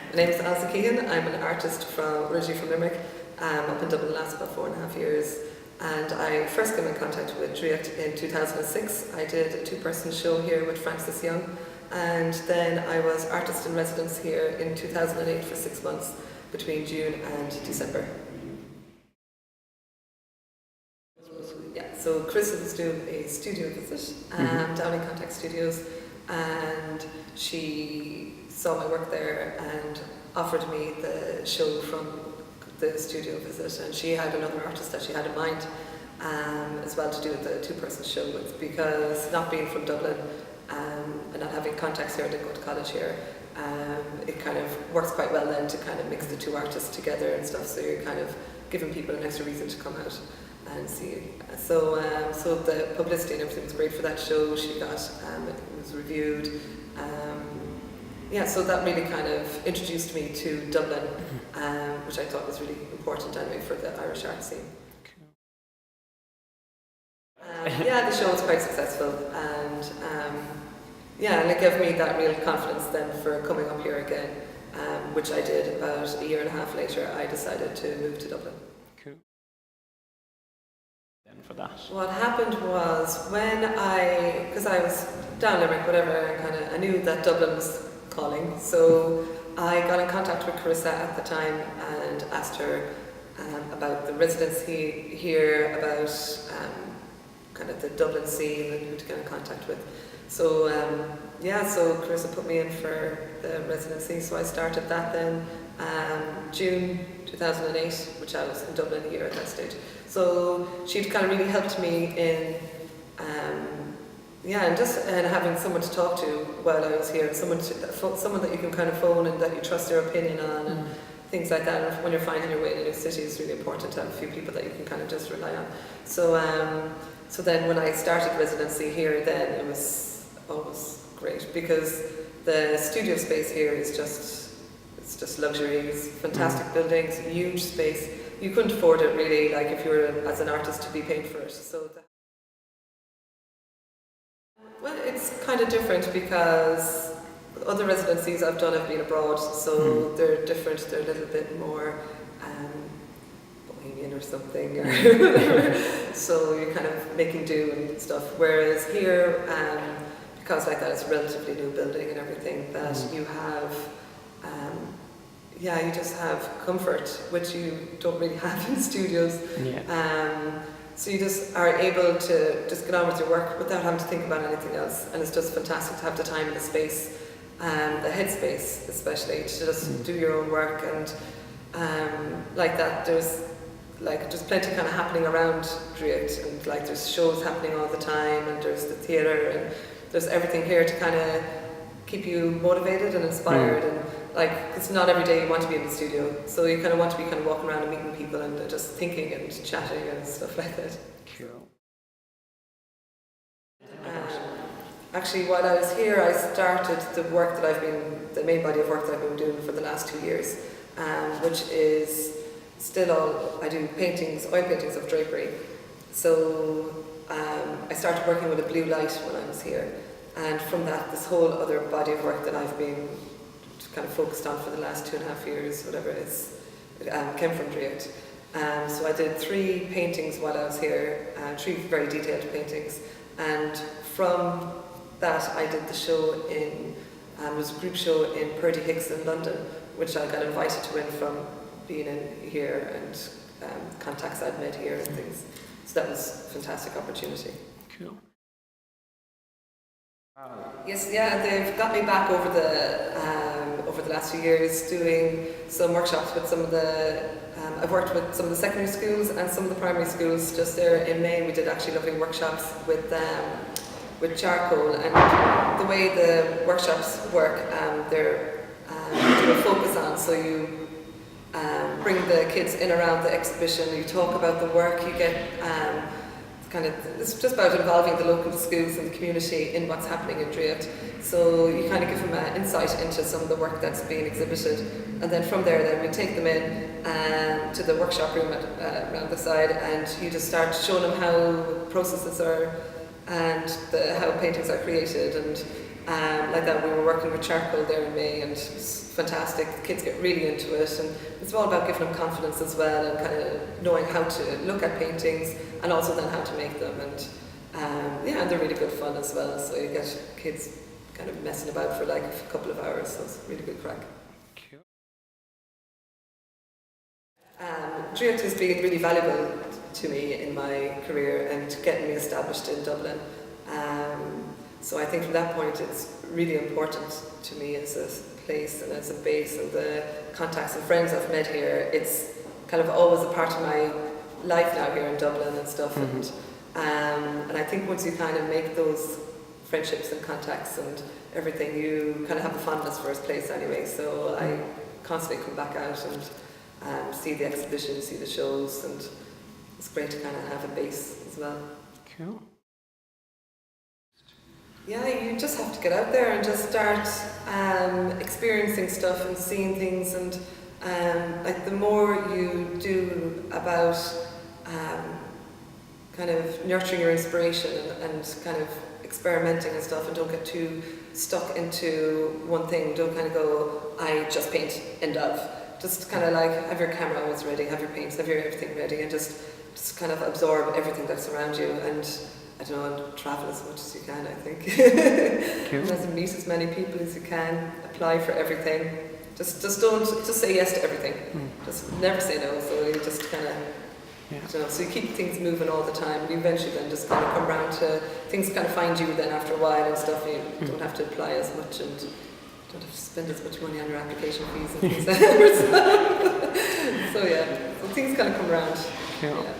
My name is Allyson Keehan. I'm an artist originally from Limerick, up in Dublin the last about 4.5 years. And I first came in contact with Draiocht in 2006. I did a two-person show here with Francis Young, and then I was artist in residence here in 2008 for 6 months between June and December. Yeah, so Chris was doing a studio visit down in Contact Studios, and she saw my work there and offered me the show from the studio visit, and she had another artist that she had in mind as well to do the two-person show with, because not being from Dublin and not having contacts here, I didn't go to college here, it kind of works quite well then to kind of mix the two artists together and stuff, so you're kind of giving people an extra reason to come out and see you. So the publicity and everything was great for that show. She got, it was reviewed. Yeah, so that really kind of introduced me to Dublin, which I thought was really important anyway for the Irish art scene. Yeah, the show was quite successful, and yeah, and it gave me that real confidence then for coming up here again, which I did about 1.5 years later. I decided to move to Dublin. Cool. Then for that, what happened was because I was down Limerick, whatever, I knew that Dublin was calling, so I got in contact with Carissa at the time and asked her about the residency here, about kind of the Dublin scene and who to get in contact with. So yeah, so Carissa put me in for the residency, so I started that then June 2008, which I was in Dublin a year at that stage. So she'd kind of really helped me in yeah, and having someone to talk to while I was here, someone that you can kind of phone and that you trust their opinion on and things like that. And when you're finding your way in a new city, it's really important to have a few people that you can kind of just rely on. So so then when I started residency here, then it was always great, because the studio space here is just luxury. It's fantastic buildings, huge space. You couldn't afford it really, like if you were as an artist to be paid for it. So well, it's kind of different because other residencies I've done have been abroad, so they're different. They're a little bit more bohemian or something, so you're kind of making do and stuff. Whereas here, because like that, it's a relatively new building and everything, that you have, yeah, you just have comfort, which you don't really have in studios. Yeah. So you just are able to just get on with your work without having to think about anything else, and it's just fantastic to have the time and the space, the headspace especially, to just do your own work. And like that, there's like just plenty kind of happening around Draiocht, and like there's shows happening all the time, and there's the theatre, and there's everything here to kind of keep you motivated and inspired. And like, it's not every day you want to be in the studio, so you kind of want to be kind of walking around and meeting people and just thinking and chatting and stuff like that. cool. Actually, while I was here, I started the main body of work that I've been doing for the last 2 years, which is still I do paintings, oil paintings of drapery. So I started working with a blue light when I was here, and from that, this whole other body of work that I've been kind of focused on for the last 2.5 years, whatever it is, came from Draiocht. So I did 3 paintings while I was here, 3 very detailed paintings, and from that I did the show it was a group show in Purdy Hicks in London, which I got invited to win from being in here and contacts I'd made here and things. So that was a fantastic opportunity. Cool. Yes, yeah, they've got me back over the last few years doing some workshops with some of the. I've worked with some of the secondary schools and some of the primary schools. Just there in May, we did actually lovely workshops with charcoal, and the way the workshops work, they're do a focus on. So you bring the kids in around the exhibition. You talk about the work. You get. It's just about involving the local schools and the community in what's happening in Draiocht. So you kind of give them an insight into some of the work that's being exhibited, and then from there, then we take them in to the workshop room around the side, and you just start showing them how processes are and how paintings are created, and like that. We were working with charcoal there in May, and it was fantastic. The kids get really into it, and it's all about giving them confidence as well, and kind of knowing how to look at paintings and also then how to make them. And yeah, and they're really good fun as well. So you get kids kind of messing about for like a couple of hours. So it's really good crack. Draiocht has been really valuable to me in my career and getting me established in Dublin. So I think from that point it's really important to me as a place and as a base, and the contacts and friends I've met here, it's kind of always a part of my life now here in Dublin and stuff. And I think once you kind of make those friendships and contacts and everything, you kind of have a fondness for this place anyway. So I constantly come back out and see the exhibitions, see the shows, and it's great to kind of have a base as well. Cool. Yeah, you just have to get out there and just start experiencing stuff and seeing things, and like the more you do about kind of nurturing your inspiration and kind of experimenting and stuff, and don't get too stuck into one thing. Don't kind of go, I just paint, end of. Just kind of like have your camera always ready, have your paints, have your everything ready, and just kind of absorb everything that's around you, and I don't know, and travel as much as you can, I think. Cool. And meet as many people as you can, apply for everything. Just say yes to everything. Just never say no. So you just kind of, I don't know, so you keep things moving all the time, and you eventually then just kind of come around to things kind of find you then after a while and stuff. You don't have to apply as much and don't have to spend as much money on your application fees and things like that. So yeah, so things kind of come around. Cool. Yeah.